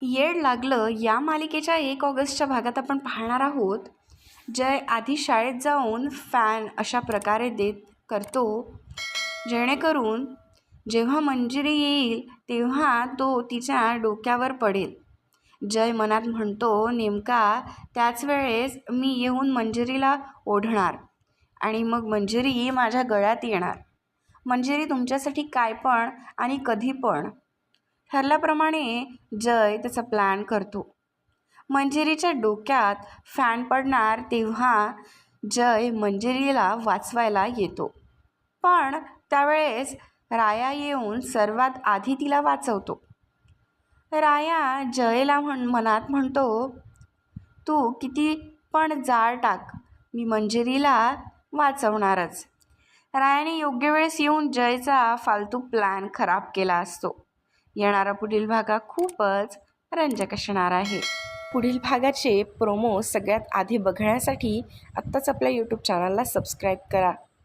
येड लागलं या मालिकेच्या 1 ऑगस्टच्या भागात आपण पाहणार आहोत. जय आधी शाळेत जाऊन फॅन अशा प्रकारे देत करतो, जेणेकरून जेव्हा मंजिरी येईल तेव्हा तो तिच्या डोक्यावर पडेल. जय मनात म्हणतो, नेमका त्याच वेळेस मी येऊन मंजिरीला ओढणार आणि मग मंजिरी माझ्या गळ्यात येणार. मंजिरी तुमच्यासाठी काय पण आणि कधी पण. ठरल्याप्रमाणे जय त्याचा प्लॅन करतो. मंजिरीच्या डोक्यात फॅन पडणार तेव्हा जय मंजिरीला वाचवायला येतो. पण त्यावेळेस राया येऊन सर्वात आधी तिला वाचवतो. राया जयला मनात म्हणतो, तू किती पण जाळ टाक, मी मंजिरीला वाचवणारच. रायाने योग्य वेळेस येऊन जयचा फालतू प्लॅन खराब केला असतो. येणारा पुढील भाग खूपच रंजक असणार आहे. पुढील भागाचे प्रोमो सगळ्यात आधी बघण्यासाठी आत्ताच आपल्या यूट्यूब चॅनलला सबस्क्राईब करा.